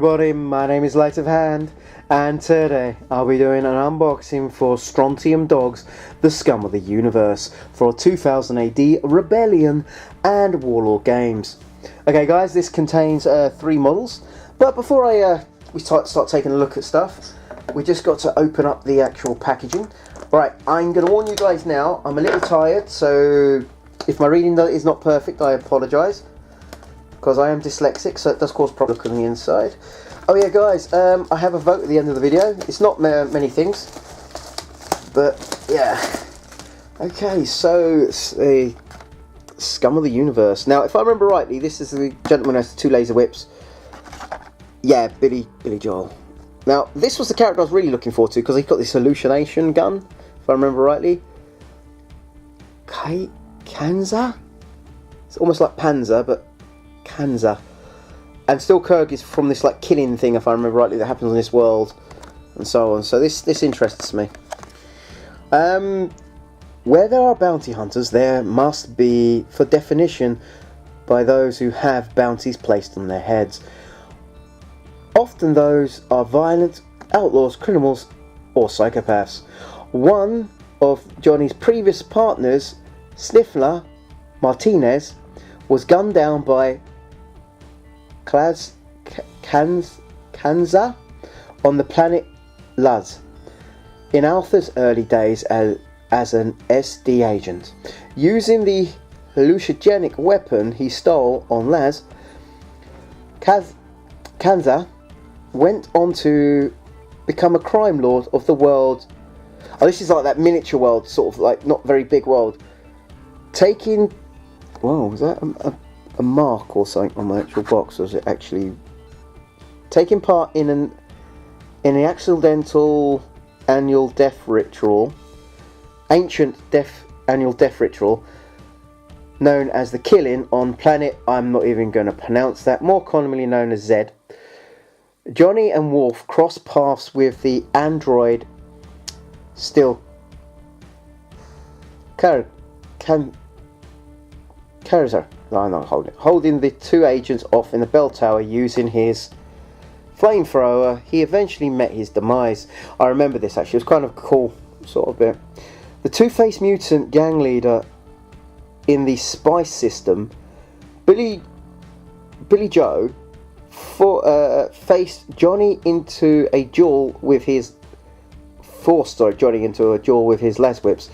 everybody, my name is Light of Hand, and today I'll be doing an unboxing for Strontium Dogs, the Scum of the Universe, for 2000 AD Rebellion and Warlord games. Okay guys, this contains 3 models, but before we start taking a look at stuff, we just got to open up the actual packaging. Right, I'm going to warn you guys now, I'm a little tired, so if my reading is not perfect, I apologise. Because I am dyslexic, so it does cause problems on the inside. Oh yeah guys, I have a vote at the end of the video. It's not many things, but yeah. Okay, so it's the Scum of the Universe. Now, if I remember rightly, this is the gentleman who has 2 laser whips. Yeah, Billy Joel. Now, this was the character I was really looking forward to, because he got this hallucination gun, if I remember rightly. Kanza? It's almost like Panzer, but Kanza. And still Kurg is from this like killing thing, if I remember rightly, that happens in this world, and so on. So this interests me. Where there are bounty hunters, there must be, for definition, by those who have bounties placed on their heads. Often those are violent, outlaws, criminals, or psychopaths. One of Johnny's previous partners, Sniffler Martinez, was gunned down by Kanza on the planet Luz in Alpha's early days as an SD agent. Using the hallucinogenic weapon he stole on Luz, Kanza went on to become a crime lord of the world. Oh, this is like that miniature world, sort of like not very big world. Taking, whoa, was that a mark or something on my actual box, or was it actually taking part in an accidental annual death ritual, ancient annual death ritual known as the Killing on planet, I'm not even going to pronounce that, more commonly known as Z. Johnny and Wolf cross paths with the android still holding the 2 agents off in the bell tower using his flamethrower. He eventually met his demise. I remember this actually, it was kind of cool sort of bit. The two-faced mutant gang leader in the spice system, Billy Joe, faced Johnny into a duel with his Johnny into a duel with his las whips.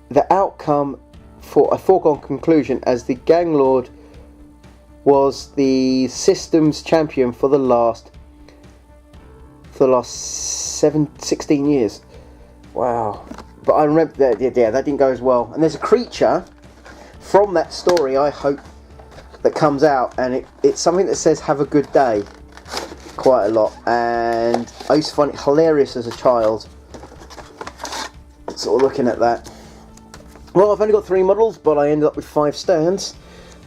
The outcome for a foregone conclusion, as the gang lord was the system's champion for the last 16 years. Wow. But I remember that, yeah, that didn't go as well. And there's a creature from that story, I hope, that comes out, and it's something that says "have a good day" quite a lot, and I used to find it hilarious as a child, sort of looking at that. Well, I've only got 3 models, but I ended up with 5 stands,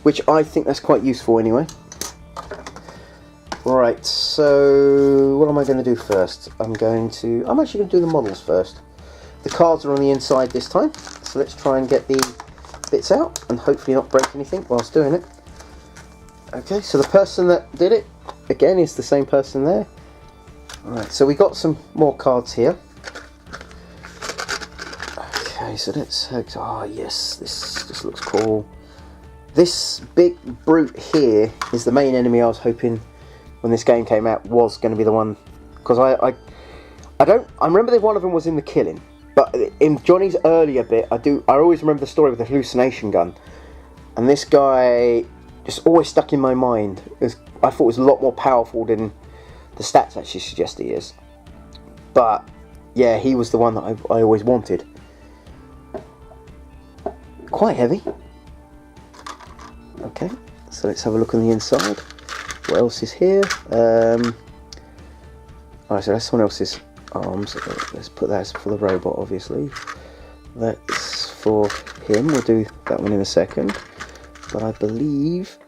which I think that's quite useful anyway. Right, so what am I going to do first? I'm actually going to do the models first. The cards are on the inside this time, so let's try and get the bits out and hopefully not break anything whilst doing it. Okay, so the person that did it, again, is the same person there. Alright, so we got some more cards here. Okay, so let's, yes, this looks cool. This big brute here is the main enemy I was hoping when this game came out was going to be the one, because I remember that one of them was in the Killing, but in Johnny's earlier bit, I always remember the story with the hallucination gun, and this guy just always stuck in my mind. I thought it was a lot more powerful than the stats actually suggest he is, but yeah, he was the one that I always wanted. Quite heavy. Okay, so let's have a look on the inside. What else is here? Alright, so that's someone else's arms. Let's put that for the robot, obviously. That's for him. We'll do that one in a second. But I believe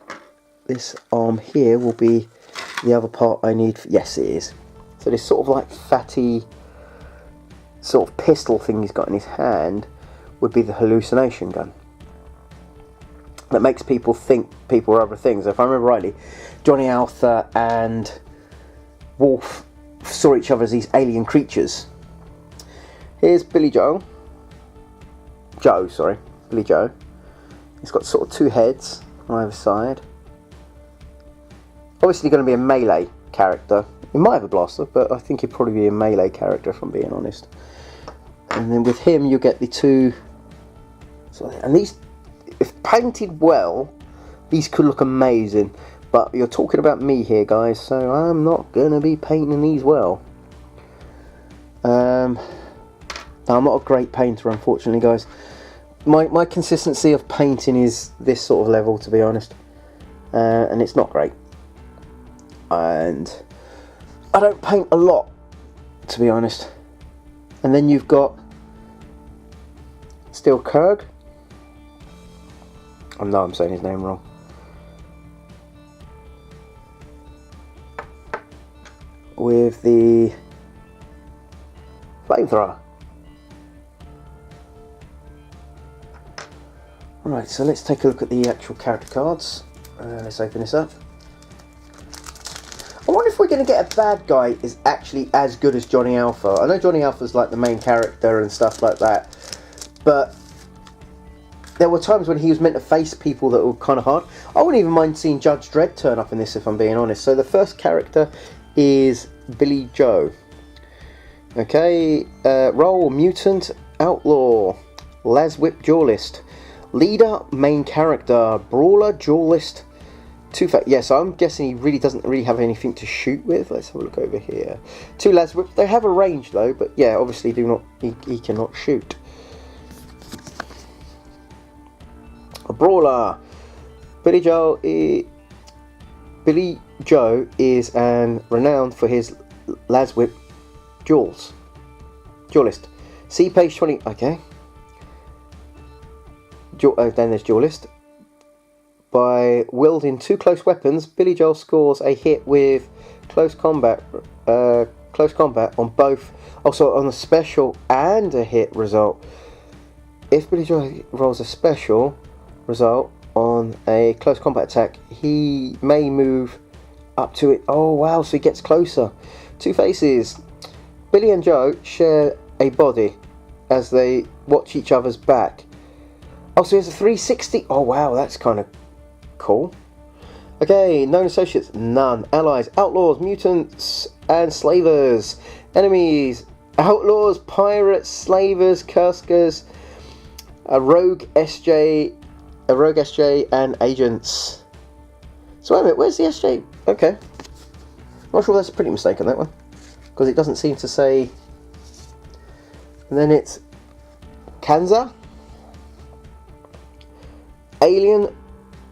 this arm here will be the other part I need. Yes, it is. So this sort of like fatty sort of pistol thing he's got in his hand would be the hallucination gun. That makes people think people are other things. If I remember rightly, Johnny Alpha and Wolf saw each other as these alien creatures. Here's Billy Joe. Billy Joe. He's got sort of two heads on either side. Obviously going to be a melee character. He might have a blaster, but I think he'd probably be a melee character if I'm being honest. And then with him you get the two... And these, if painted well, these could look amazing. But you're talking about me here, guys, so I'm not going to be painting these well. I'm not a great painter, unfortunately, guys. My consistency of painting is this sort of level, to be honest. And it's not great. And I don't paint a lot, to be honest. And then you've got Steel Kurg. I know I'm saying his name wrong. With the flamethrower. Right, so let's take a look at the actual character cards. Let's open this up. I wonder if we're going to get a bad guy is actually as good as Johnny Alpha. I know Johnny Alpha's like the main character and stuff like that, but there were times when he was meant to face people that were kind of hard. I wouldn't even mind seeing Judge Dredd turn up in this, if I'm being honest. So the first character is Billy Joe. Okay, role Mutant Outlaw, Laswhip Duelist, Leader Main Character, Brawler Duelist. Yes, I'm guessing he really doesn't have anything to shoot with. Let's have a look over here. Two Laswhip. They have a range though, but yeah, obviously he cannot shoot. A Brawler. Billy Joe is renowned for his Laswhip duelist. See page 20. Okay. Then there's Duelist. By wielding two close weapons, Billy Joel scores a hit with close combat on both, also on a special and a hit result. If Billy Joel rolls a special result on a close combat attack, he may move up to it. Oh wow, so he gets closer. Two faces. Billy and Joe share a body as they watch each other's back. Oh, so he has a 360. Oh wow, that's kind of cool. Okay, known associates, none. Allies, outlaws, mutants, and slavers. Enemies, outlaws, pirates, slavers, Kurskers, a rogue SJ, and agents. So wait a minute, where's the SJ? Okay. Not sure that's a pretty mistake on that one, because it doesn't seem to say. And then it's Kanza, alien,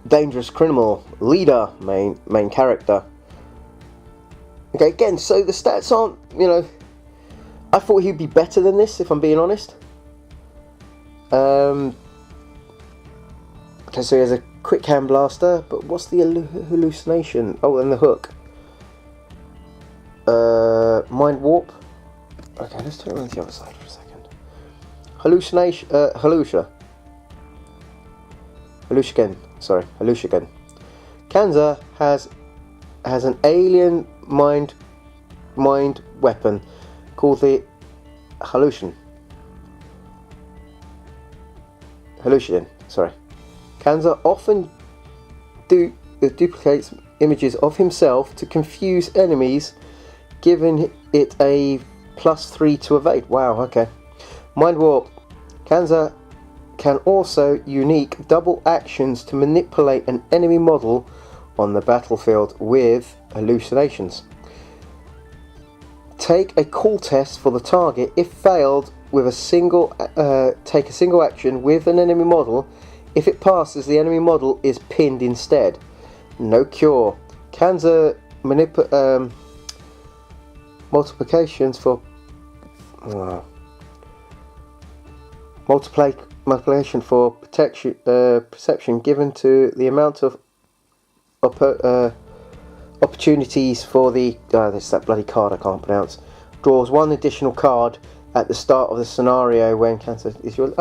dangerous criminal, leader, main character. Okay, again, so the stats aren't, I thought he'd be better than this, if I'm being honest. Okay, so he has a quick hand blaster, but what's the hallucination? Oh, and the hook. Mind warp. Okay, let's turn around to the other side for a second. Hallucination, Hallucigan. Kanza has an alien mind weapon called the Hallucigan. Kanza often duplicates images of himself to confuse enemies, giving it a +3 to evade. Wow, okay. Mind warp. Kanza can also unique double actions to manipulate an enemy model on the battlefield with hallucinations. Take a call test for the target. If failed, with take a single action with an enemy model. If it passes, the enemy model is pinned instead. No cure. Kanza multiplications for multiplication for perception given to the amount of opportunities for the there's that bloody card I can't pronounce. Draws one additional card at the start of the scenario when cancer is your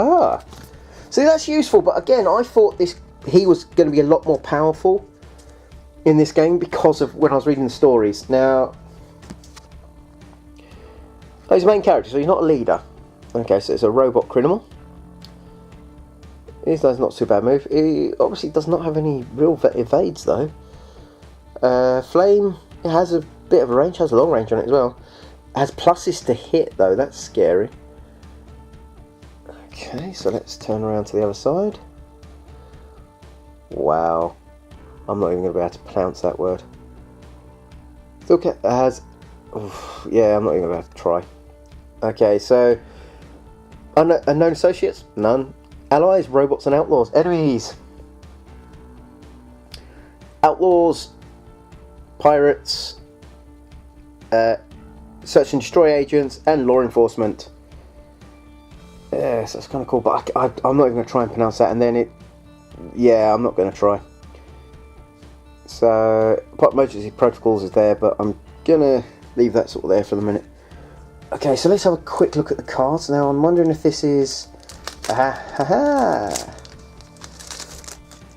so that's useful. But again, I thought he was going to be a lot more powerful in this game because of when I was reading the stories. Now Oh, he's a main character, so he's not a leader. Okay, so it's a robot criminal. This does not too bad move. He obviously does not have any real evades though. Flame, it has a bit of a range, has a long range on it as well. It has pluses to hit though, that's scary. Okay, so let's turn around to the other side. Wow. I'm not even going to be able to pronounce that word. Still has... Oof, yeah, I'm not even going to be able to try. Okay, so... Unknown associates? None. Allies, robots and outlaws. Enemies. Outlaws. Pirates. Search and destroy agents. And law enforcement. Yes, that's kind of cool, but I'm not even going to try and pronounce that, and then it... Yeah, I'm not going to try. So, emergency protocols is there, but I'm going to leave that sort of there for the minute. Okay, so let's have a quick look at the cards. Now, I'm wondering if this is...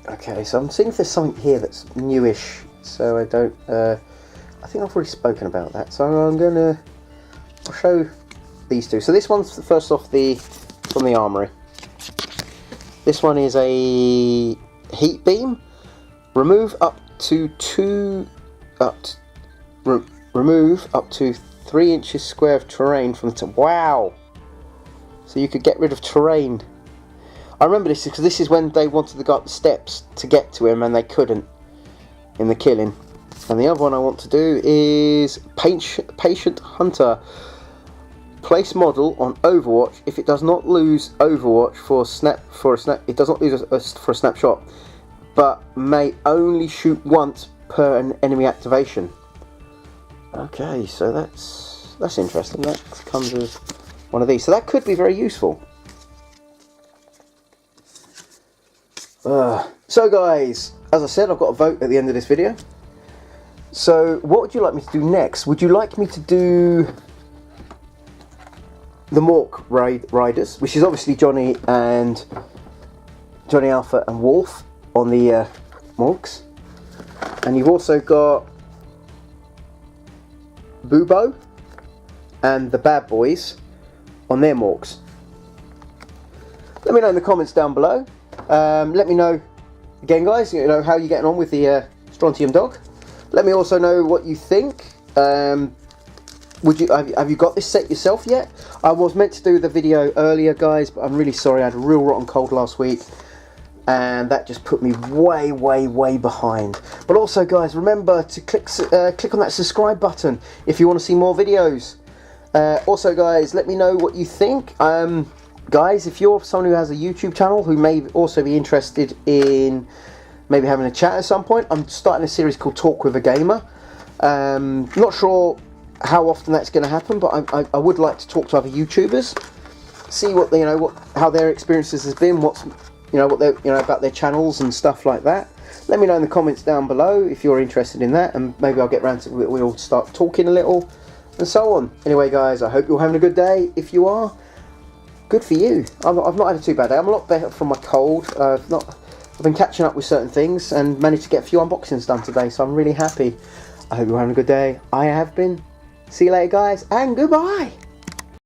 Okay, so I'm seeing if there's something here that's newish, so I don't... I think I've already spoken about that, so I'm going to... I'll show these two. So this one's first off from the armory. This one is a heat beam. Remove up to 3 inches square of terrain from the top. Wow! So you could get rid of terrain. I remember this because this is when they wanted to go up the steps to get to him and they couldn't in the killing. And the other one I want to do is Patient Hunter. Place model on Overwatch. If it does not lose Overwatch for a snapshot, but may only shoot once per an enemy activation. Okay, so that's interesting. That comes as one of these, so that could be very useful. So guys, as I said, I've got a vote at the end of this video. So what would you like me to do next? Would you like me to do the Mork Riders, which is obviously Johnny Alpha and Wolf on the Morks, and you've also got Bubo and the Bad Boys on their Morks. Let me know in the comments down below. Let me know again, guys, you know how you're getting on with the Strontium dog. Let me also know what you think. Have you got this set yourself yet? I was meant to do the video earlier, guys, but I'm really sorry. I had a real rotten cold last week, and that just put me way behind. But also, guys, remember to click on that subscribe button if you want to see more videos. Also, guys, let me know what you think. Guys, if you're someone who has a YouTube channel who may also be interested in maybe having a chat at some point, I'm starting a series called Talk with a Gamer. Not sure how often that's going to happen, but I would like to talk to other YouTubers, see what they, how their experiences has been, what they about their channels and stuff like that. Let me know in the comments down below if you're interested in that, and maybe I'll get around to we'll start talking a little and so on. Anyway, guys, I hope you're having a good day. If you are, good for you. I've not had a too bad day. I'm a lot better from my cold. I've been catching up with certain things and managed to get a few unboxings done today, so I'm really happy. I hope you're having a good day. I have been. See you later, guys, and goodbye.